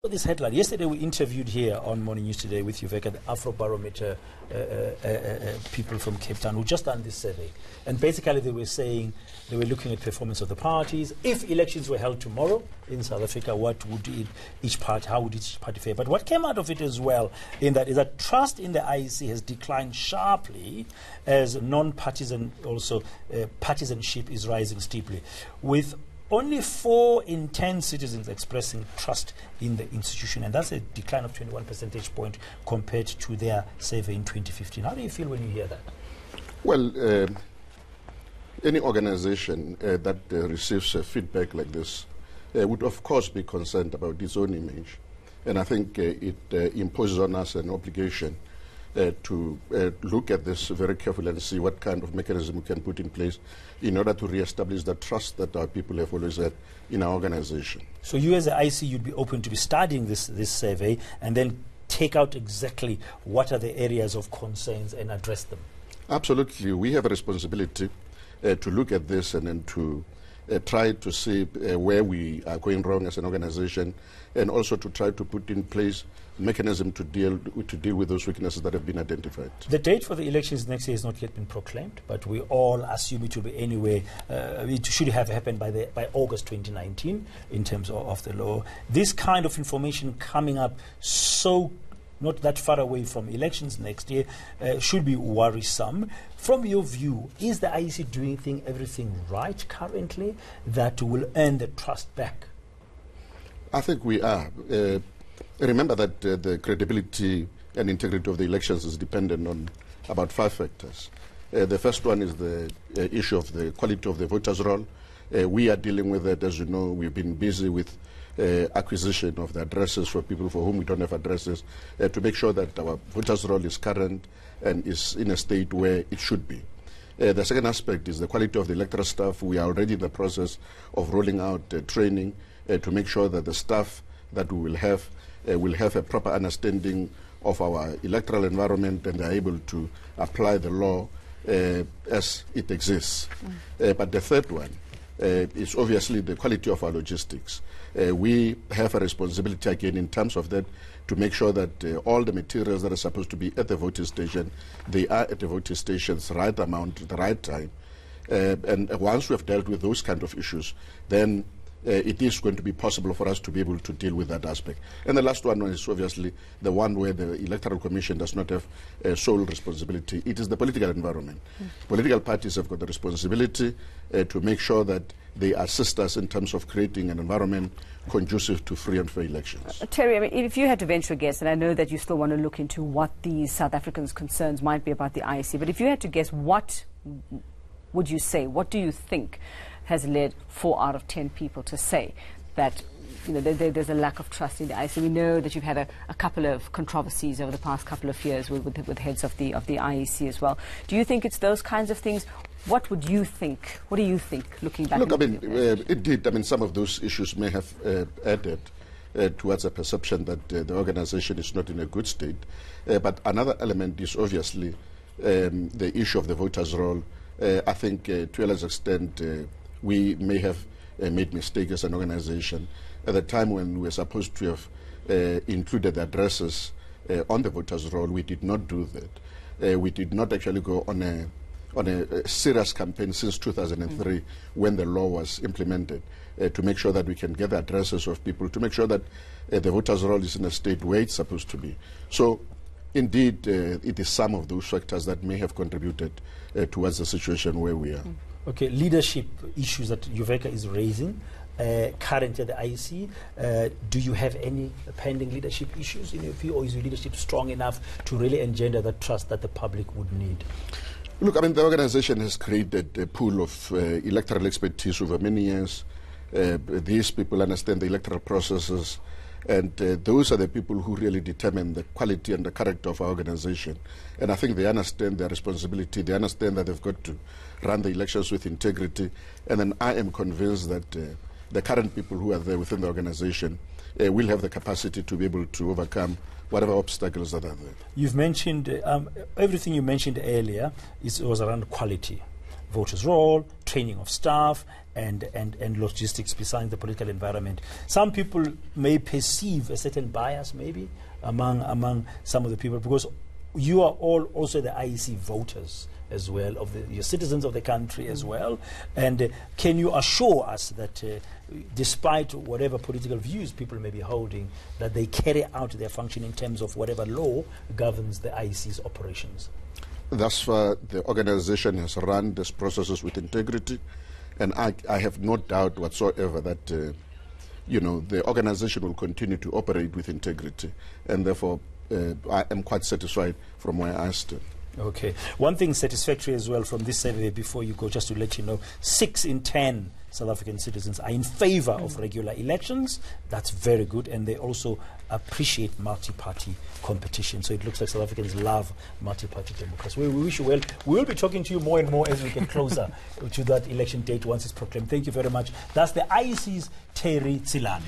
This headline. Yesterday we interviewed here on Morning News Today with Uveka, the Afrobarometer people from Cape Town who just done this survey. And basically they were saying, they were looking at performance of the parties. If elections were held tomorrow in South Africa, what would how would each party fare? But what came out of it as well is that trust in the IEC has declined sharply as non-partisan, also partisanship is rising steeply, with only 4 in 10 citizens expressing trust in the institution, and that's a decline of 21 percentage point compared to their survey in 2015. How do you feel when you hear that? Well, any organization that receives feedback like this would of course be concerned about its own image, and I think it imposes on us an obligation to look at this very carefully and see what kind of mechanism we can put in place in order to re-establish the trust that our people have always had in our organization. So you as the IEC, you'd be open to be studying this survey and then take out exactly what are the areas of concerns and address them? Absolutely. We have a responsibility to look at this and then to try to see where we are going wrong as an organization, and also to try to put in place mechanism to deal with those weaknesses that have been identified. The date for the elections next year has not yet been proclaimed, but we all assume it will be anyway. It should have happened by August 2019 in terms of the law. This kind of information coming up so not that far away from elections next year should be worrisome. From your view, is the IEC doing everything right currently that will earn the trust back? I think we are. Remember that the credibility and integrity of the elections is dependent on about 5 factors. The first one is the issue of the quality of the voters' roll. We are dealing with that. As you know, we've been busy with acquisition of the addresses for people for whom we don't have addresses, to make sure that our voters' roll is current and is in a state where it should be. The second aspect is the quality of the electoral staff. We are already in the process of rolling out training to make sure that the staff that we will have a proper understanding of our electoral environment and are able to apply the law as it exists. But the third one is obviously the quality of our logistics. We have a responsibility again in terms of that to make sure that all the materials that are supposed to be at the voting station, they are at the voting stations, right amount, the right time. And once we have dealt with those kind of issues, then it is going to be possible for us to be able to deal with that aspect. And the last one is obviously the one where the Electoral Commission does not have sole responsibility. It is the political environment. Political parties have got the responsibility to make sure that they assist us in terms of creating an environment conducive to free and fair elections. Terry, I mean, if you had to venture a guess, and I know that you still want to look into what these South Africans' concerns might be about the IEC, but if you had to guess, what would you say? What do you think has led 4 out of 10 people to say that there's a lack of trust in the IEC? We know that you've had a couple of controversies over the past couple of years with heads of the IEC as well. Do you think it's those kinds of things? What would you think? What do you think, looking back? Look, indeed, some of those issues may have added towards a perception that the organization is not in a good state. But another element is obviously the issue of the voters' roll. I think to a large extent we may have made mistakes as an organization. At the time when we were supposed to have included the addresses on the voters' roll, we did not do that. We did not actually go on a serious campaign since 2003 when the law was implemented to make sure that we can get the addresses of people, to make sure that the voters' roll is in a state where it's supposed to be. So indeed, it is some of those factors that may have contributed towards the situation where we are. Okay, leadership issues that Uveka is raising currently at the IEC. Do you have any pending leadership issues in your view, or is your leadership strong enough to really engender the trust that the public would need? Look, the organization has created a pool of electoral expertise over many years. These people understand the electoral processes, and those are the people who really determine the quality and the character of our organization. And I think they understand their responsibility. They understand that they've got to run the elections with integrity. And then I am convinced that the current people who are there within the organization will have the capacity to be able to overcome whatever obstacles that are there. You've mentioned, everything you mentioned earlier was around quality. voters' roll, training of staff, and logistics besides the political environment. Some people may perceive a certain bias maybe among some of the people, because you are all also the IEC voters as well, you're citizens of the country as well. And can you assure us that despite whatever political views people may be holding, that they carry out their function in terms of whatever law governs the IEC's operations? Thus far, the organization has run these processes with integrity, and I have no doubt whatsoever that the organization will continue to operate with integrity, and therefore I am quite satisfied from where I stand. Okay. One thing satisfactory as well from this survey, before you go, just to let you know, 6 in 10 South African citizens are in favor of regular elections. That's very good, and they also appreciate multi-party competition. So it looks like South Africans love multi-party democracy. We wish you well. We will be talking to you more and more as we get closer to that election date once it's proclaimed. Thank you very much. That's the IEC's Terry Tselane.